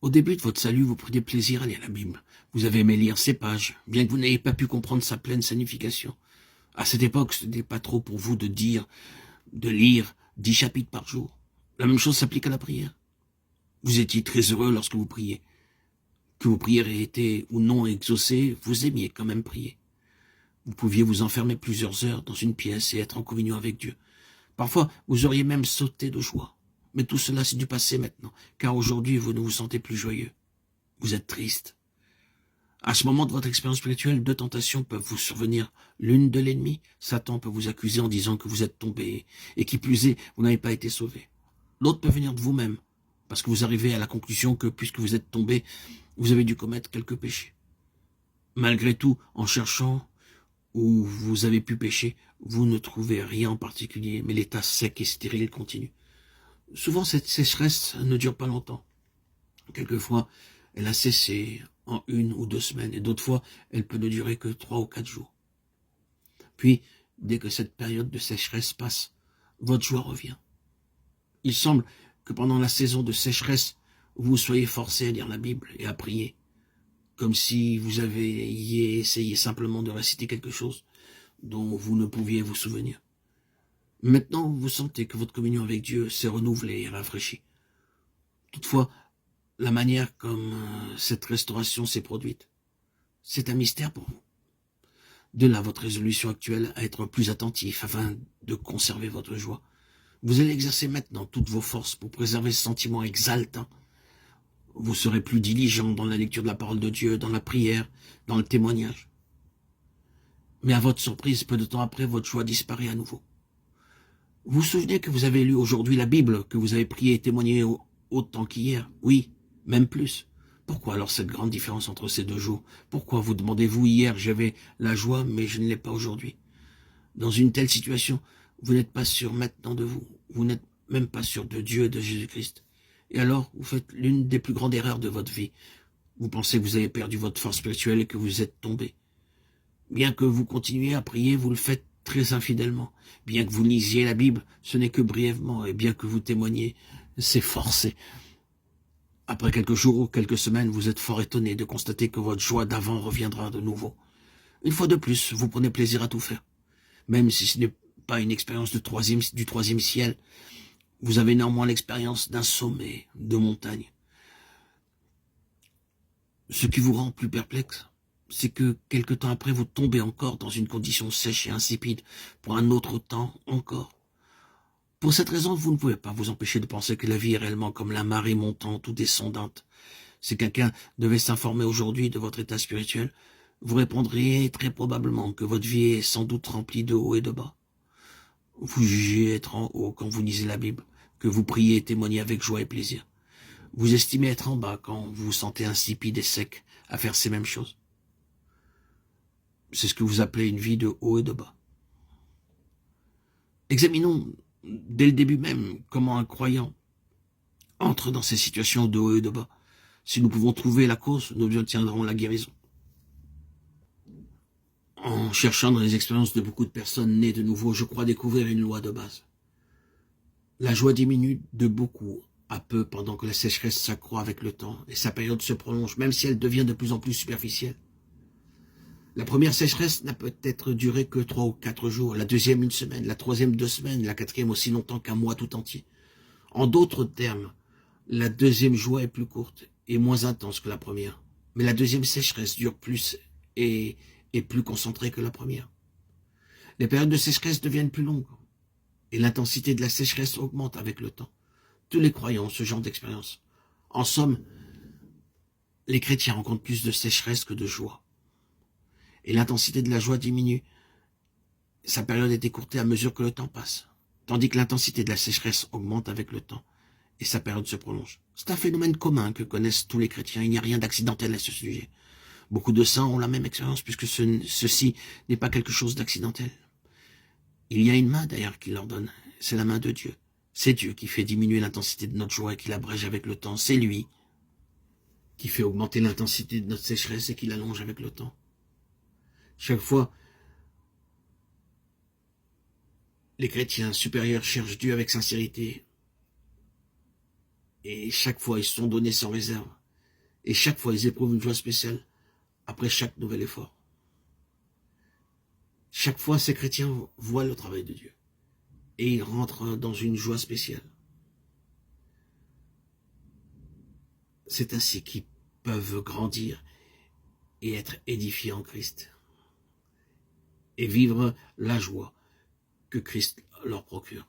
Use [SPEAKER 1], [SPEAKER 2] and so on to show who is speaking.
[SPEAKER 1] Au début de votre salut, vous preniez plaisir à lire la Bible. Vous avez aimé lire ces pages, bien que vous n'ayez pas pu comprendre sa pleine signification. À cette époque, ce n'était pas trop pour vous de lire 10 chapitres par jour. La même chose s'applique à la prière. Vous étiez très heureux lorsque vous priez. Que vos prières aient été ou non exaucées, vous aimiez quand même prier. Vous pouviez vous enfermer plusieurs heures dans une pièce et être en communion avec Dieu. Parfois, vous auriez même sauté de joie. Mais tout cela, c'est du passé maintenant, car aujourd'hui, vous ne vous sentez plus joyeux. Vous êtes triste. À ce moment de votre expérience spirituelle, deux tentations peuvent vous survenir. L'une de l'ennemi, Satan peut vous accuser en disant que vous êtes tombé, et qui plus est, vous n'avez pas été sauvé. L'autre peut venir de vous-même, parce que vous arrivez à la conclusion que, puisque vous êtes tombé, vous avez dû commettre quelques péchés. Malgré tout, en cherchant où vous avez pu pécher, vous ne trouvez rien en particulier, mais l'état sec et stérile continue. Souvent, cette sécheresse ne dure pas longtemps. Quelquefois, elle a cessé en 1 ou 2 semaines, et d'autres fois, elle peut ne durer que 3 ou 4 jours. Puis, dès que cette période de sécheresse passe, votre joie revient. Il semble que pendant la saison de sécheresse, vous soyez forcé à lire la Bible et à prier, comme si vous aviez essayé simplement de réciter quelque chose dont vous ne pouviez vous souvenir. Maintenant, vous sentez que votre communion avec Dieu s'est renouvelée et rafraîchie. Toutefois, la manière comme cette restauration s'est produite, c'est un mystère pour vous. De là votre résolution actuelle à être plus attentif afin de conserver votre joie. Vous allez exercer maintenant toutes vos forces pour préserver ce sentiment exaltant. Vous serez plus diligent dans la lecture de la parole de Dieu, dans la prière, dans le témoignage. Mais à votre surprise, peu de temps après, votre joie disparaît à nouveau. Vous vous souvenez que vous avez lu aujourd'hui la Bible, que vous avez prié et témoigné autant qu'hier? Oui, même plus. Pourquoi alors cette grande différence entre ces 2 jours? Pourquoi vous demandez-vous hier, j'avais la joie, mais je ne l'ai pas aujourd'hui? Dans une telle situation, vous n'êtes pas sûr maintenant de vous. Vous n'êtes même pas sûr de Dieu et de Jésus-Christ. Et alors, vous faites l'une des plus grandes erreurs de votre vie. Vous pensez que vous avez perdu votre force spirituelle et que vous êtes tombé. Bien que vous continuiez à prier, vous le faites très infidèlement. Bien que vous lisiez la Bible, ce n'est que brièvement, et bien que vous témoigniez, c'est forcé. Après quelques jours ou quelques semaines, vous êtes fort étonné de constater que votre joie d'avant reviendra de nouveau. Une fois de plus, vous prenez plaisir à tout faire. Même si ce n'est pas une expérience du troisième ciel, vous avez néanmoins l'expérience d'un sommet de montagne. Ce qui vous rend plus perplexe, c'est que quelque temps après, vous tombez encore dans une condition sèche et insipide, pour un autre temps encore. Pour cette raison, vous ne pouvez pas vous empêcher de penser que la vie est réellement comme la marée montante ou descendante. Si quelqu'un devait s'informer aujourd'hui de votre état spirituel, vous répondriez très probablement que votre vie est sans doute remplie de hauts et de bas. Vous jugez être en haut quand vous lisez la Bible, que vous priez et témoignez avec joie et plaisir. Vous estimez être en bas quand vous vous sentez insipide et sec à faire ces mêmes choses. C'est ce que vous appelez une vie de haut et de bas. Examinons dès le début même comment un croyant entre dans ces situations de haut et de bas. Si nous pouvons trouver la cause, nous obtiendrons la guérison. En cherchant dans les expériences de beaucoup de personnes nées de nouveau, je crois découvrir une loi de base. La joie diminue de beaucoup à peu pendant que la sécheresse s'accroît avec le temps et sa période se prolonge, même si elle devient de plus en plus superficielle. La première sécheresse n'a peut-être duré que 3 ou 4 jours, la deuxième 1 semaine, la troisième 2 semaines, la quatrième aussi longtemps qu'un mois tout entier. En d'autres termes, la deuxième joie est plus courte et moins intense que la première. Mais la deuxième sécheresse dure plus et est plus concentrée que la première. Les périodes de sécheresse deviennent plus longues et l'intensité de la sécheresse augmente avec le temps. Tous les croyants ont ce genre d'expérience. En somme, les chrétiens rencontrent plus de sécheresse que de joie. Et l'intensité de la joie diminue. Sa période est écourtée à mesure que le temps passe, tandis que l'intensité de la sécheresse augmente avec le temps et sa période se prolonge. C'est un phénomène commun que connaissent tous les chrétiens. Il n'y a rien d'accidentel à ce sujet. Beaucoup de saints ont la même expérience puisque ceci n'est pas quelque chose d'accidentel. Il y a une main d'ailleurs qui leur donne, c'est la main de Dieu. C'est Dieu qui fait diminuer l'intensité de notre joie et qui l'abrège avec le temps. C'est lui qui fait augmenter l'intensité de notre sécheresse et qui l'allonge avec le temps. Chaque fois, les chrétiens supérieurs cherchent Dieu avec sincérité. Et chaque fois, ils se sont donnés sans réserve. Et chaque fois, ils éprouvent une joie spéciale après chaque nouvel effort. Chaque fois, ces chrétiens voient le travail de Dieu. Et ils rentrent dans une joie spéciale. C'est ainsi qu'ils peuvent grandir et être édifiés en Christ. Et vivre la joie que Christ leur procure.